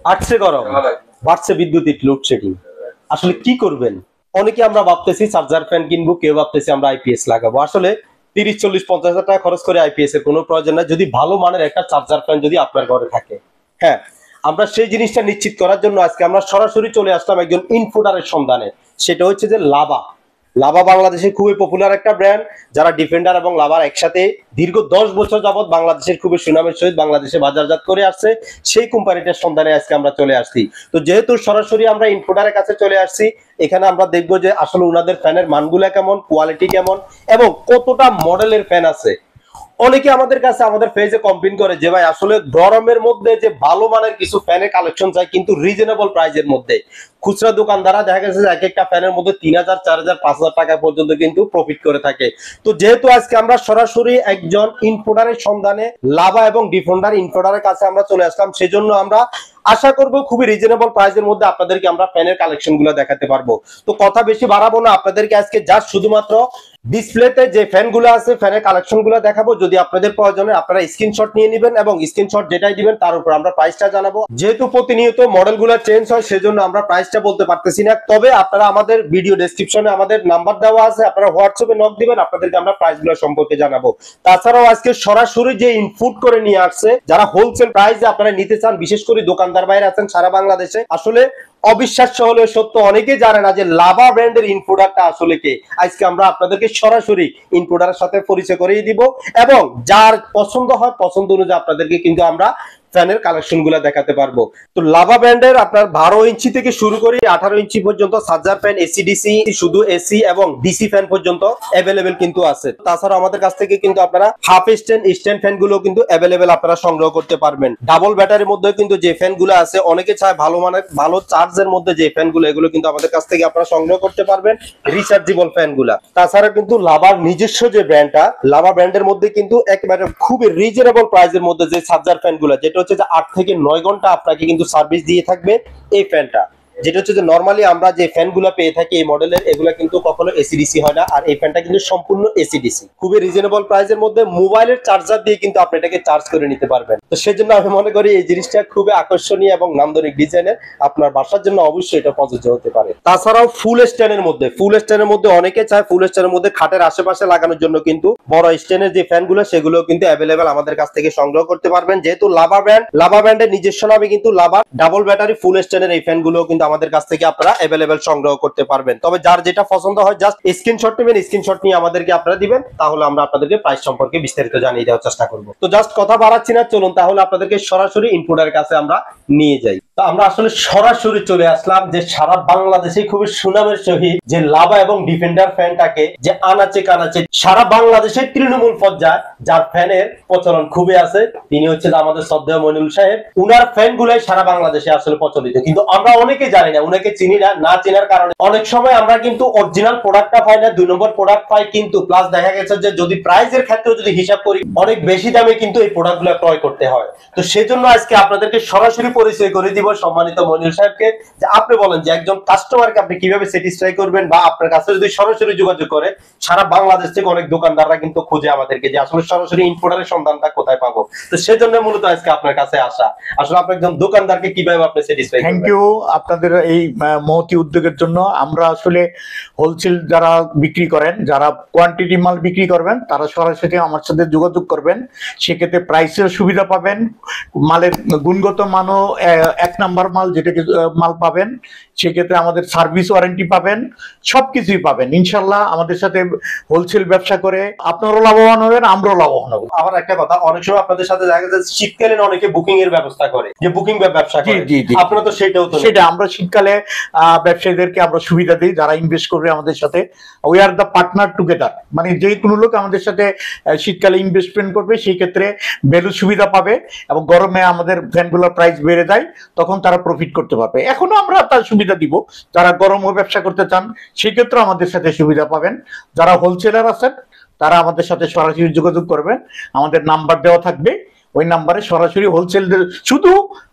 আটছে গরম, বাড়ছে বিদ্যুৎ লোডশেডিং। আসলে কি করবেন? অনেকে আমরা ভাবতেছি চার্জার ফ্যান কিনবো, কেউ ভাবতেছি আমরা আইপিএস লাগাবো। আসলে 30, 40, 50 হাজার টাকা খরচ করে আইপিএস এর কোনো প্রয়োজন নাই, যদি ভালো মানের একটা চার্জার ফ্যান যদি আপনার ঘরে থাকে। হ্যাঁ, আমরা সেই জিনিসটা নিশ্চিত করার জন্য আজকে আমরা সরাসরি চলে আসলাম একজন ইনফুটারের সন্ধানে। সেটা হচ্ছে যে লাভা। লাভা বাংলাদেশে খুবই পপুলার একটা ব্র্যান্ড, যারা ডিফেন্ডার এবং লাভার একসাথে দীর্ঘ 10 বছর যাবত বাংলাদেশের খুবই সুনামের সহিত বাংলাদেশে বাজারজাত করে আসছে। সেই কোম্পানিটার সন্ধানে আজকে আমরা চলে আসছি। তো যেহেতু সরাসরি আমরা ইনফুটারের কাছে চলে আসছি, এখানে আমরা দেখবো যে আসলে ওনাদের ফ্যানের মানগুলা কেমন, কোয়ালিটি কেমন এবং কতটা মডেলের ফ্যান আছে। অনেকে আমাদের কাছে আমাদের পেজে কমপ্লেইন করে যে ভাই আসলে গরমের মধ্যে যে ভালো মানের কিছু ফ্যানের কালেকশন চাই, কিন্তু রিজনেবল প্রাইসের মধ্যে। খুচরা দোকানদাররা দেখা গেছে এক একটা ফ্যানের মধ্যে 3000, 4000, 5000 টাকা পর্যন্ত কিন্তু প্রফিট করে থাকে। তো যেহেতু আজকে আমরা সরাসরি একজন ইনফুটারের সন্ধানে লাভা এবং ডিফেন্ডার ইনফুটারের কাছে আমরা চলে আসলাম, সেজন্য আমরা আশা করব খুবই রিজনেবল প্রাইসের মধ্যে আপনাদেরকে আমরা ফ্যানের কালেকশন গুলো দেখাতে পারবো। তো কথা বেশি বাড়াবো না, আপনাদেরকে আজকে জাস্ট শুধুমাত্র ডিসপ্লেতে যে ফ্যানগুলো আছে ফ্যানের কালেকশন গুলো দেখাবো। যদি আপনাদের প্রয়োজনে আপনারা স্ক্রিনশট নিয়ে নেবেন এবং স্ক্রিনশট যেটাই দিবেন তার উপর আমরা প্রাইসটা জানাবো। যেহেতু প্রতিনিয়ত মডেলগুলো চেঞ্জ হয় সেজন্য আমরা প্রাইসটা বলতে পারতেছি না, তবে আপনারা আমাদের ভিডিও ডেসক্রিপশনে আমাদের নাম্বার দেওয়া আছে, আপনারা হোয়াটসঅ্যাপে নক দিবেন, আপনাদেরকে আমরা প্রাইসগুলো সম্পর্কে জানাবো। তাছাড়াও আজকে সরাসরি যে ইনপুট করে নিয়ে আসছে, যারা হোলসেল প্রাইসে আপনারা নিতে চান, বিশেষ করে দোকানদার বাইরে আছেন সারা বাংলাদেশে, আসলে অবিশ্বাস্য হলেও সত্য, অনেকে জানে না যে লাভা ব্র্যান্ডের ইনপুটারটা আসলে কে। আজকে আমরা আপনাদেরকে সরাসরি ইনপুটারের সাথে পরিচয় করিয়ে দিব এবং যার পছন্দ হয় পছন্দ অনুযায়ী আপনাদেরকে কিন্তু আমরা ফ্যানের কালেকশন গুলা দেখাতে পারবো। তো লাভা ব্র্যান্ডের আপনার 12 ইঞ্চি থেকে শুরু করে 18 ইঞ্চি পর্যন্ত চার্জার ফ্যান, এসি ডিসি, শুধু এসি এবং ডিসি ফ্যান পর্যন্ত অ্যাভেলেবেল কিন্তু আছে। তাছাড়া আমাদের কাছ থেকে কিন্তু আপনারা হাফ স্ট্যান্ড ফ্যান গুলো কিন্তু অ্যাভেলেবেল আপনারা সংগ্রহ করতে পারবেন। ডাবল ব্যাটারির মধ্যে কিন্তু যে ফ্যান গুলো আছে, অনেকে চায় ভালো মানের ভালো চার্জের মধ্যে যে ফ্যান গুলো, এগুলো কিন্তু আমাদের কাছ থেকে আপনারা সংগ্রহ করতে পারবেন, রিচার্জেবল ফ্যান গুলা। তাছাড়া কিন্তু লাভার নিজস্ব যে ব্র্যান্ডটা, লাভা ব্র্যান্ডের মধ্যে কিন্তু একেবারে খুবই রিজনেবল প্রাইসের মধ্যে যে চার্জার ফ্যান গুলা, যেটা হচ্ছে যে 8 থেকে 9 ঘন্টা আপনাকে কিন্তু সার্ভিস দিয়ে থাকবে এই ফ্যানটা। যেটা হচ্ছে যে নরমালি আমরা যে ফ্যানগুলো পেয়ে থাকি এই মডেলের, এগুলা কিন্তু কখনো এসিডিসি হয় না, আর এই ফ্যানটা কিন্তু সম্পূর্ণ এসিডিসি। খুবই রিজনেবল প্রাইসের মধ্যে মোবাইলের চার্জার দিয়ে কিন্তু আপনি এটাকে চার্জ করে নিতে পারবেন। তো সেজন্য আমি মনে করি এই জিনিসটা খুবই আকর্ষণীয় এবং নান্দনিক ডিজাইনের, আপনার বাসার জন্য অবশ্যই এটা প্রযোজ্য হতে পারে। তাছাড়াও ফুল স্ট্যান্ডের মধ্যে অনেকে চায় ফুল স্ট্যান্ডের মধ্যে খাটের আশেপাশে লাগানোর জন্য কিন্তু বড় স্ট্যান্ডের যে ফ্যানগুলো, সেগুলো কিন্তু অ্যাভেলেবেল আমাদের কাছ থেকে সংগ্রহ করতে পারবেন। যেহেতু লাভা ব্র্যান্ডের নিজস্ব নামে কিন্তু লাভা ডাবল ব্যাটারি ফুল স্ট্যান্ডের এই ফ্যানগুলো কিন্তু আমাদের কাছ থেকে আপনারা অ্যাভেলেবেল সংগ্রহ করতে পারবেন। তবে যার যেটা পছন্দ হয় জাস্ট স্ক্রিনশট নেবেন, স্ক্রিনশট নিয়ে আমাদেরকে আপনারা দিবেন, তাহলে আমরা আপনাদেরকে প্রাইস সম্পর্কে বিস্তারিত জানিয়ে দেওয়ার চেষ্টা করব। তো জাস্ট কথা বাড়াচ্ছি না, চলুন তাহলে আপনাদেরকে সরাসরি ইনপুটারের কাছে আমরা নিয়ে যাই। তো আমরা আসলে সরাসরি চলে আসলাম যে সারা বাংলাদেশে খুবই সুনামের সহিত যে লাভা এবং ডিফেন্ডার ফ্যানটাকে যে আনাচে কানাচে সারা বাংলাদেশের তৃণমূল পর্যায়ে যার ফ্যানের প্রচলন খুবই আছে, তিনি হচ্ছে আমাদের শ্রদ্ধেয় মনিরুল সাহেব। উনার ফ্যান গুলাই সারা বাংলাদেশে আসলে প্রচলিত, কিন্তু আমরা অনেকে জানি না, উনাকে চিনি না। না চেনার কারণে অনেক সময় আমরা কিন্তু অরিজিনাল প্রোডাক্টটা পাই না, 2 নম্বর প্রোডাক্ট পাই। কিন্তু প্লাস দেখা গেছে যে যদি প্রাইসের ক্ষেত্রে যদি হিসাব করি, অনেক বেশি দামে কিন্তু এই প্রোডাক্টগুলো ক্রয় করতে হয়। তো সেজন্য আজকে আপনাদেরকে সরাসরি পরিচয় করে দিব সম্মানিত মনিরুল সাহেবকে, যে আপনি বলেন যে একজন কাস্টমারকে আপনি কিভাবে স্যাটিসফাই করবেন, বা আপনার কাছে যদি সরাসরি যোগাযোগ করে, সারা বাংলাদেশ থেকে অনেক দোকানদাররা কিন্তু খুঁজে আমাদেরকে যে আসলে সরাসরি ইনপুটারের সন্ধানটা কোথায় পাবো। তো সেজন্য মূলত আজকে আপনার কাছে আসা। আসলে আপনি একজন দোকানদারকে কিভাবে আপনি স্যাটিসফাই করবেন? থ্যাংক ইউ আপনাদের এই মহতি উদ্যোগের জন্য। আমরা আসলে হোলসেল যারা বিক্রি করেন, যারা কোয়ান্টিটি মাল বিক্রি করবেন, তারা সরাসরি আমার সাথে যোগাযোগ করবেন। সেক্ষেত্রে প্রাইসের সুবিধা পাবেন, মালের গুণগত মানও 1 নাম্বার মাল যেটাকে মাল পাবেন। সেক্ষেত্রে আমাদের সার্ভিস ওয়ারেন্টি পাবেন, সবকিছুই পাবেন ইনশাল্লাহ। আমাদের সাথে হোলসেল ব্যবসা করে আপনারাও লাভবান হবেন, আমরাও লাভবান হবো। আবার একটা কথা, অনেক সময় আপনাদের সাথে দেখা যায় শীতকালীন অনেকে বুকিং এর ব্যবস্থা করে, যে বুকিং ব্যবসা করে, আপনারা তো সেটাও তো। সেটা আমরা শীতকালে ব্যবসায়ীদেরকে আমরা সুবিধা দিই, যারা ইনভেস্ট করবে আমাদের সাথে। We are the partner together, মানে যে কোনো লোক আমাদের সাথে শীতকালে ইনভেস্টমেন্ট করবে সেই ক্ষেত্রে ভ্যালু সুবিধা পাবে, এবং গরমে আমাদের ফ্যানগুলোর প্রাইস বেড়ে যায়, তখন তারা প্রফিট করতে পারবে। এখনো আমরা তার সুবিধা দিব, যারা গরমও ব্যবসা করতে চান সেই ক্ষেত্রে আমাদের সাথে সুবিধা পাবেন। যারা হোলসেলার আছেন তারা আমাদের সাথে সরাসরি যোগাযোগ করবেন, আমাদের নাম্বার দেওয়া থাকবে, ওই নাম্বারে সরাসরি হোলসেল, শুধু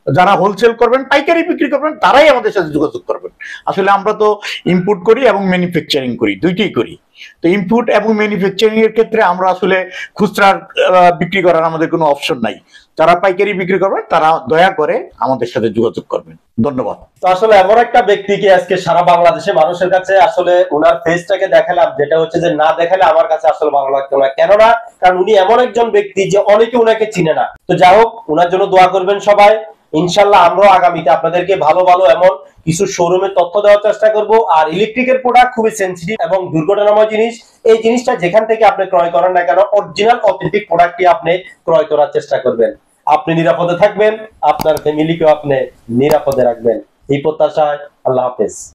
যারা হোলসেল করবেন, পাইকারি বিক্রি করবেন, তারাই আমাদের সাথে যোগাযোগ করবেন। আসলে আমরা তো ইম্পোর্ট করি এবং ম্যানুফ্যাকচারিং করি, দুইটাই করি। তো ইম্পোর্ট এবং ম্যানুফ্যাকচারিং এর ক্ষেত্রে আমরা আসলে খুচরা বিক্রি করার আমাদের কোনো অপশন নাই। যারা পাইকারি বিক্রি করবেন তারা দয়া করে আমাদের সাথে যোগাযোগ করবেন। ধন্যবাদ। তো আসলে এমন একটা ব্যক্তিকে আজকে সারা বাংলাদেশে মানুষের কাছে আসলে ওনার ফেসটাকে দেখালাম, যেটা হচ্ছে যে না দেখালে আমার কাছে আসলে ভালো লাগতো না। কেননা কারণ উনি এমন একজন ব্যক্তি যে অনেকে উনাকে চিনে না। তো যাই হোক, ওনার জন্য দোয়া করবেন সবাই। ইনশাল্লাহ আমরাও আগামীতে আপনাদেরকে ভালো ভালো এমন কিছু শোরুমের তথ্য দেওয়ার চেষ্টা করব। আর ইলেকট্রিকের প্রোডাক্ট খুবই সেন্সিটিভ এবং দুর্ঘটনাময় জিনিস। এই জিনিসটা যেখান থেকে আপনি ক্রয় করেন না কেন, অরিজিনাল অথেন্টিক প্রোডাক্টটি আপনি ক্রয় করার চেষ্টা করবেন। আপনি নিরাপদে থাকবেন, আপনার ফ্যামিলিকেও আপনি নিরাপদে রাখবেন, এই প্রত্যাশায় আল্লাহ হাফেজ।